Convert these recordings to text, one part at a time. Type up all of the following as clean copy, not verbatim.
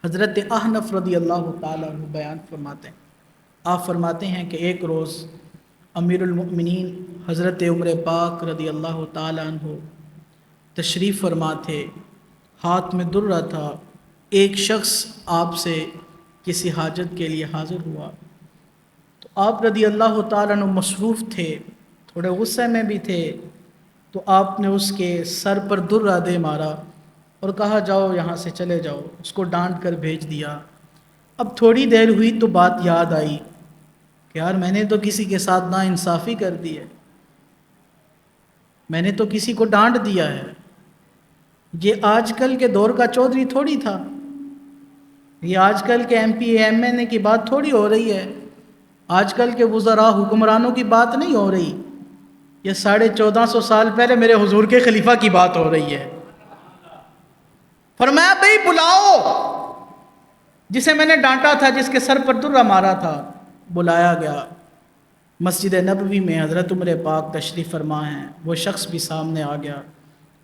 حضرت احنف رضی اللہ تعالیٰ عنہ بیان فرماتے ہیں، آپ فرماتے ہیں کہ ایک روز امیر المؤمنین حضرت عمر پاک رضی اللہ تعالیٰ عنہ تشریف فرما تھے، ہاتھ میں درہ تھا۔ ایک شخص آپ سے کسی حاجت کے لیے حاضر ہوا تو آپ رضی اللہ تعالیٰ عنہ مصروف تھے، تھوڑے غصے میں بھی تھے، تو آپ نے اس کے سر پر درہ دے مارا اور کہا جاؤ یہاں سے چلے جاؤ، اس کو ڈانٹ کر بھیج دیا۔ اب تھوڑی دیر ہوئی تو بات یاد آئی کہ یار میں نے تو کسی کے ساتھ ناانصافی کر دی ہے، میں نے تو کسی کو ڈانٹ دیا ہے۔ یہ آج کل کے دور کا چودھری تھوڑی تھا، یہ آج کل کے ایم پی ایم این اے کی بات تھوڑی ہو رہی ہے، آج کل کے وزراء حکمرانوں کی بات نہیں ہو رہی، یہ 1450 سال پہلے میرے حضور کے خلیفہ کی بات ہو رہی ہے۔ فرمایا بھئی بلاؤ جسے میں نے ڈانٹا تھا، جس کے سر پر درہ مارا تھا۔ بلایا گیا، مسجد نبوی میں حضرت عمر پاک تشریف فرما ہیں، وہ شخص بھی سامنے آ گیا۔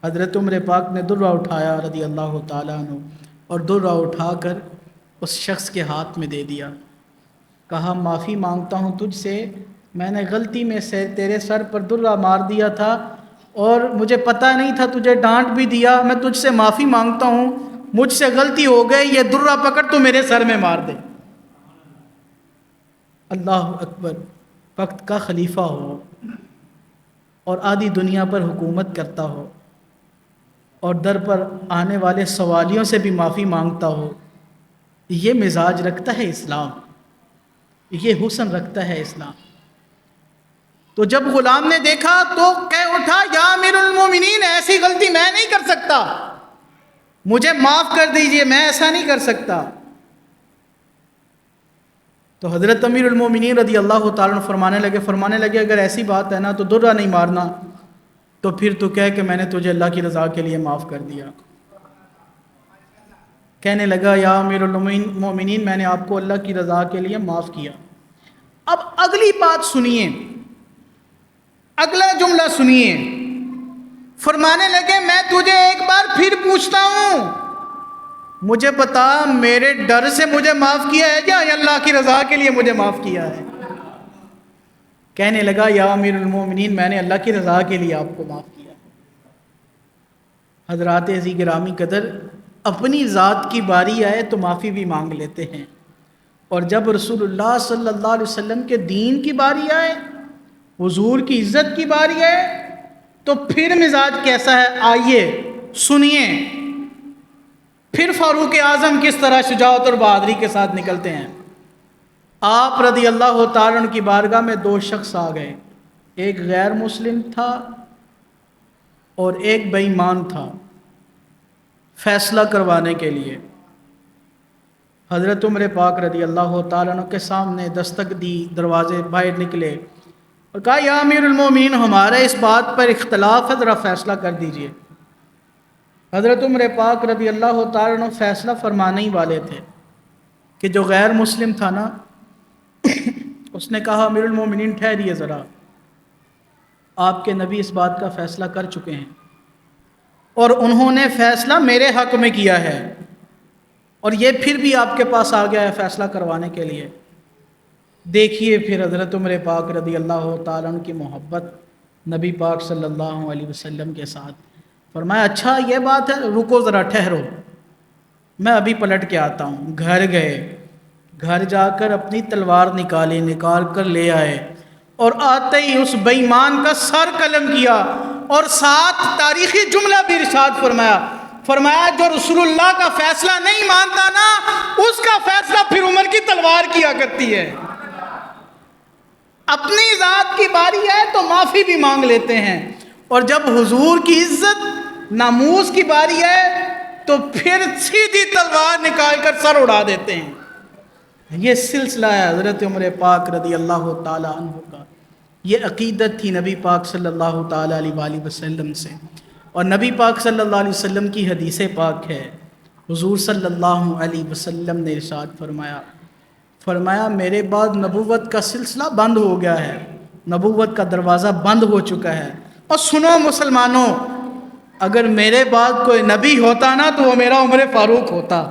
حضرت عمر پاک نے درہ اٹھایا رضی اللہ تعالیٰ عنہ، اور درہ اٹھا کر اس شخص کے ہاتھ میں دے دیا، کہا معافی مانگتا ہوں تجھ سے، میں نے غلطی میں سے تیرے سر پر درہ مار دیا تھا اور مجھے پتہ نہیں تھا، تجھے ڈانٹ بھی دیا، میں تجھ سے معافی مانگتا ہوں، مجھ سے غلطی ہو گئی، یہ درہ پکڑ تو میرے سر میں مار دے۔ اللہ اکبر! وقت کا خلیفہ ہو اور آدھی دنیا پر حکومت کرتا ہو اور در پر آنے والے سوالیوں سے بھی معافی مانگتا ہو، یہ مزاج رکھتا ہے اسلام، یہ حسن رکھتا ہے اسلام۔ تو جب غلام نے دیکھا تو کہہ اٹھا یا امیر المومنین، ایسی غلطی میں نہیں کر سکتا، مجھے معاف کر دیجئے، میں ایسا نہیں کر سکتا۔ تو حضرت امیر المومنین رضی اللہ تعالیٰ عنہ فرمانے لگے اگر ایسی بات ہے نا تو درہ نہیں مارنا، تو پھر تو کہہ کہ میں نے تجھے اللہ کی رضا کے لیے معاف کر دیا۔ کہنے لگا یا امیر المومنین، میں نے آپ کو اللہ کی رضا کے لیے معاف کیا۔ اب اگلی بات سنیے، اگلا جملہ سنیے، فرمانے لگے میں تجھے ایک بار پھر پوچھتا ہوں، مجھے بتا میرے ڈر سے مجھے معاف کیا ہے یا اللہ کی رضا کے لیے مجھے معاف کیا ہے؟ کہنے لگا یا امیر المومنین، میں نے اللہ کی رضا کے لیے آپ کو معاف کیا۔ حضرات عزیز گرامی قدر، اپنی ذات کی باری آئے تو معافی بھی مانگ لیتے ہیں، اور جب رسول اللہ صلی اللہ علیہ وسلم کے دین کی باری آئے، حضور کی عزت کی باری آئے، تو پھر مزاج کیسا ہے؟ آئیے سنیے پھر فاروق اعظم کس طرح شجاعت اور بہادری کے ساتھ نکلتے ہیں۔ آپ رضی اللہ تعالیٰ عنہ کی بارگاہ میں دو شخص آ گئے، ایک غیر مسلم تھا اور ایک بے ایمان تھا، فیصلہ کروانے کے لیے۔ حضرت عمر پاک رضی اللہ تعالیٰ عنہ کے سامنے دستک دی، دروازے باہر نکلے اور کہا یا امیر المومنین، ہمارے اس بات پر اختلاف ہے، ذرا فیصلہ کر دیجئے۔ حضرت عمر پاک رضی اللہ تعالیٰ عنہ فیصلہ فرمانے ہی والے تھے کہ جو غیر مسلم تھا نا، اس نے کہا امیر المومنین ٹھہریے ذرا، آپ کے نبی اس بات کا فیصلہ کر چکے ہیں اور انہوں نے فیصلہ میرے حق میں کیا ہے، اور یہ پھر بھی آپ کے پاس آ گیا ہے فیصلہ کروانے کے لیے۔ دیکھیے پھر حضرت عمر پاک رضی اللہ تعالیٰ عنہ کی محبت نبی پاک صلی اللہ علیہ وسلم کے ساتھ۔ فرمایا اچھا یہ بات ہے، رکو ذرا ٹھہرو، میں ابھی پلٹ کے آتا ہوں۔ گھر گئے، گھر جا کر اپنی تلوار نکال کر لے آئے، اور آتے ہی اس بے ایمان کا سر قلم کیا، اور ساتھ تاریخی جملہ بھی ارشاد فرمایا جو رسول اللہ کا فیصلہ نہیں مانتا نا، اس کا فیصلہ پھر عمر کی تلوار کیا کرتی ہے۔ اپنی ذات کی باری ہے تو معافی بھی مانگ لیتے ہیں، اور جب حضور کی عزت ناموس کی باری ہے تو پھر سیدھی تلوار نکال کر سر اڑا دیتے ہیں۔ یہ سلسلہ ہے حضرت عمر پاک رضی اللہ تعالیٰ عنہ کا، یہ عقیدت تھی نبی پاک صلی اللہ تعالیٰ علیہ وآلہ وسلم سے، اور نبی پاک صلی اللہ علیہ وسلم کی حدیث پاک ہے، حضور صلی اللہ علیہ وسلم نے ارشاد فرمایا میرے بعد نبوت کا سلسلہ بند ہو گیا ہے، نبوت کا دروازہ بند ہو چکا ہے۔ اور سنو مسلمانوں، اگر میرے بعد کوئی نبی ہوتا نا تو وہ میرا عمر فاروق ہوتا۔